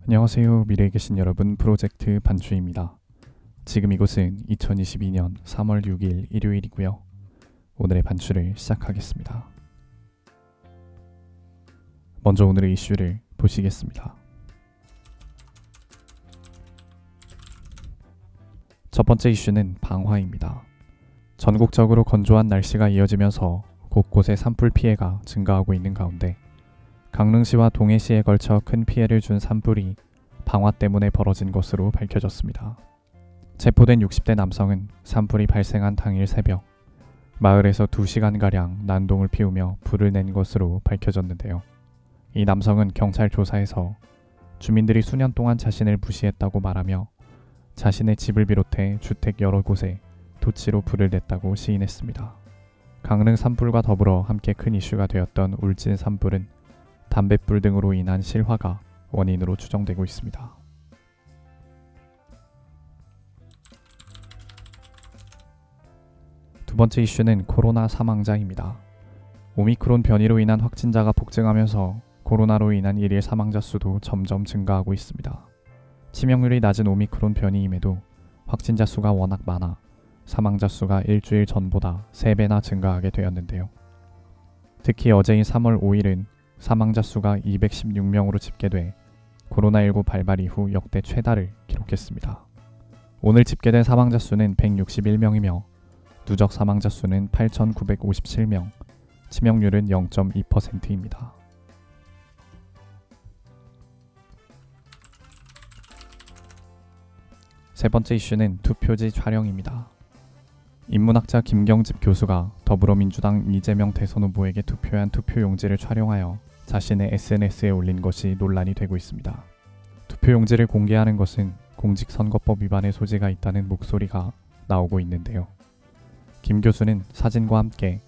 안녕하세요. 미래에 계신 여러분, 프로젝트 반주입니다. 지금 이곳은 2022년 3월 6일 일요일이고요. 오늘의 반주를 시작하겠습니다. 먼저 오늘의 이슈를 보시겠습니다. 첫 번째 이슈는 방화입니다. 전국적으로 건조한 날씨가 이어지면서 곳곳에 산불 피해가 증가하고 있는 가운데 강릉시와 동해시에 걸쳐 큰 피해를 준 산불이 방화 때문에 벌어진 것으로 밝혀졌습니다. 체포된 60대 남성은 산불이 발생한 당일 새벽 마을에서 2시간가량 난동을 피우며 불을 낸 것으로 밝혀졌는데요. 이 남성은 경찰 조사에서 주민들이 수년 동안 자신을 무시했다고 말하며 자신의 집을 비롯해 주택 여러 곳에 토치로 불을 냈다고 시인했습니다. 강릉 산불과 더불어 함께 큰 이슈가 되었던 울진 산불은 담뱃불 등으로 인한 실화가 원인으로 추정되고 있습니다. 두 번째 이슈는 코로나 사망자입니다. 오미크론 변이로 인한 확진자가 폭증하면서 코로나로 인한 일일 사망자 수도 점점 증가하고 있습니다. 치명률이 낮은 오미크론 변이임에도 확진자 수가 워낙 많아 사망자 수가 일주일 전보다 3배나 증가하게 되었는데요. 특히 어제인 3월 5일은 사망자 수가 216명으로 집계돼 코로나19 발발 이후 역대 최다를 기록했습니다. 오늘 집계된 사망자 수는 161명이며 누적 사망자 수는 8,957명, 치명률은 0.2%입니다. 세 번째 이슈는 투표지 촬영입니다. 인문학자 김경집 교수가 더불어민주당 이재명 대선 후보에게 투표한 투표용지를 촬영하여 자신의 SNS에 올린 것이 논란이 되고 있습니다. 투표용지를 공개하는 것은 공직선거법 위반의 소지가 있다는 목소리가 나오고 있는데요. 김 교수는 사진과 함께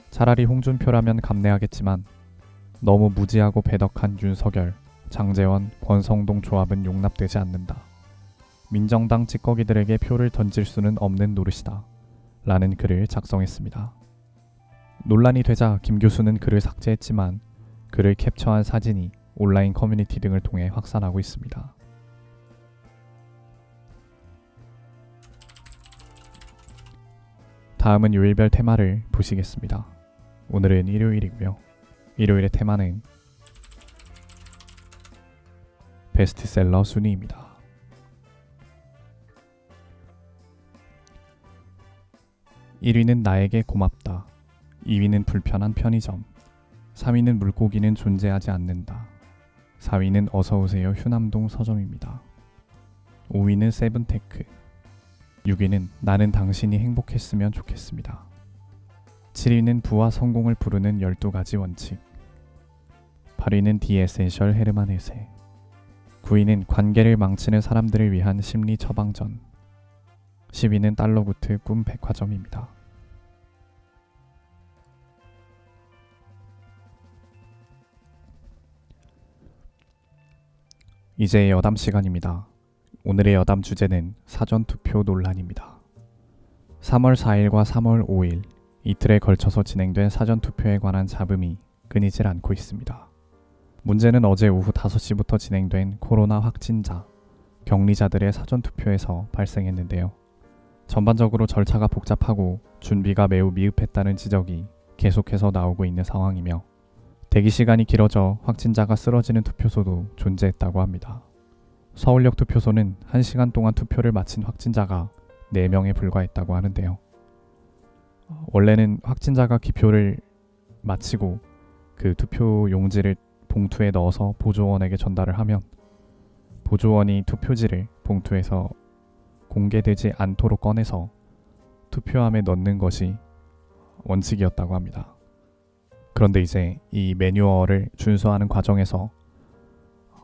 차라리 홍준표라면 감내하겠지만 너무 무지하고 배덕한 윤석열, 장제원, 권성동 조합은 용납되지 않는다. 민정당 찌꺼기들에게 표를 던질 수는 없는 노릇이다. 라는 글을 작성했습니다. 논란이 되자 김 교수는 글을 삭제했지만 그를 캡처한 사진이 온라인 커뮤니티 등을 통해 확산하고 있습니다. 다음은 요일별 테마를 보시겠습니다. 오늘은 일요일이고요. 일요일의 테마는 베스트셀러 순위입니다. 1위는 나에게 고맙다. 2위는 불편한 편의점. 3위는 물고기는 존재하지 않는다. 4위는 어서오세요 휴남동 서점입니다. 5위는 세븐테크. 6위는 나는 당신이 행복했으면 좋겠습니다. 7위는 부와 성공을 부르는 12가지 원칙. 8위는 디 에센셜 헤르만 헤세. 9위는 관계를 망치는 사람들을 위한 심리 처방전. 10위는 달러구트 꿈 백화점입니다. 이제 여담 시간입니다. 오늘의 여담 주제는 사전투표 논란입니다. 3월 4일과 3월 5일 이틀에 걸쳐서 진행된 사전투표에 관한 잡음이 끊이질 않고 있습니다. 문제는 어제 오후 5시부터 진행된 코로나 확진자, 격리자들의 사전투표에서 발생했는데요. 전반적으로 절차가 복잡하고 준비가 매우 미흡했다는 지적이 계속해서 나오고 있는 상황이며 대기시간이 길어져 확진자가 쓰러지는 투표소도 존재했다고 합니다. 서울역 투표소는 1시간 동안 투표를 마친 확진자가 4명에 불과했다고 하는데요. 원래는 확진자가 기표를 마치고 그 투표 용지를 봉투에 넣어서 보조원에게 전달을 하면 보조원이 투표지를 봉투에서 공개되지 않도록 꺼내서 투표함에 넣는 것이 원칙이었다고 합니다. 그런데 이제 이 매뉴얼을 준수하는 과정에서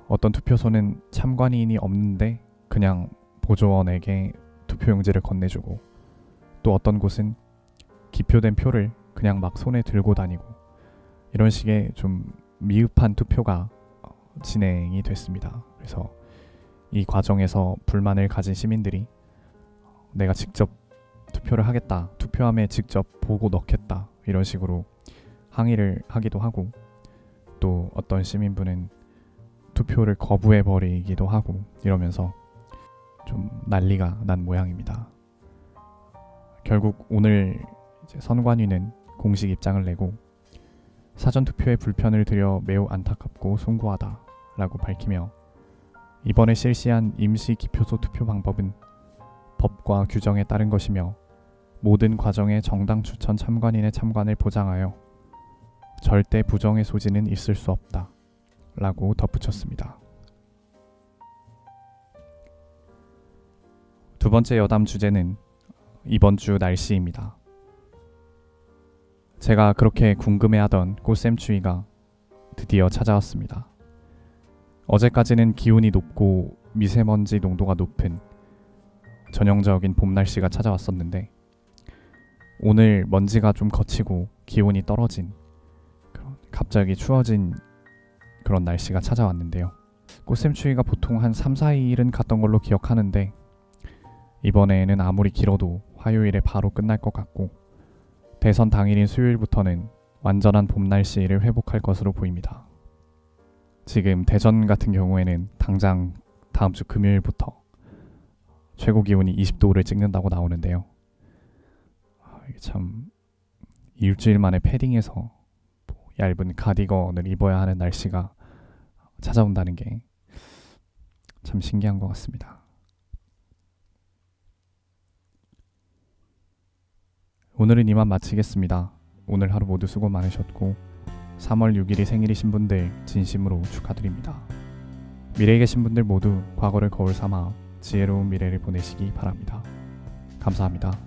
어떤 투표소는 참관인이 없는데 그냥 보조원에게 투표용지를 건네주고 또 어떤 곳은 기표된 표를 그냥 막 손에 들고 다니고 이런 식의 좀 미흡한 투표가 진행이 됐습니다. 그래서 이 과정에서 불만을 가진 시민들이 내가 직접 투표를 하겠다, 투표함에 직접 보고 넣겠다 이런 식으로 항의를 하기도 하고 또 어떤 시민분은 투표를 거부해버리기도 하고 이러면서 좀 난리가 난 모양입니다. 결국 오늘 이제 선관위는 공식 입장을 내고 사전투표에 불편을 드려 매우 안타깝고 송구하다라고 밝히며 이번에 실시한 임시기표소 투표 방법은 법과 규정에 따른 것이며 모든 과정에 정당 추천 참관인의 참관을 보장하여 절대 부정의 소지는 있을 수 없다 라고 덧붙였습니다. 두 번째 여담 주제는 이번 주 날씨입니다. 제가 그렇게 궁금해하던 꽃샘추위가 드디어 찾아왔습니다. 어제까지는 기온이 높고 미세먼지 농도가 높은 전형적인 봄 날씨가 찾아왔었는데 오늘 먼지가 좀 걷히고 기온이 떨어진 갑자기 추워진 그런 날씨가 찾아왔는데요. 꽃샘추위가 보통 한 3-4일은 갔던 걸로 기억하는데 이번에는 아무리 길어도 화요일에 바로 끝날 것 같고 대선 당일인 수요일부터는 완전한 봄 날씨를 회복할 것으로 보입니다. 지금 대전 같은 경우에는 당장 다음 주 금요일부터 최고 기온이 20도를 찍는다고 나오는데요. 이게 참 일주일 만에 패딩에서 얇은 가디건을 입어야 하는 날씨가 찾아온다는 게 참 신기한 것 같습니다. 오늘은 이만 마치겠습니다. 오늘 하루 모두 수고 많으셨고 3월 6일이 생일이신 분들 진심으로 축하드립니다. 미래에 계신 분들 모두 과거를 거울 삼아 지혜로운 미래를 보내시기 바랍니다. 감사합니다.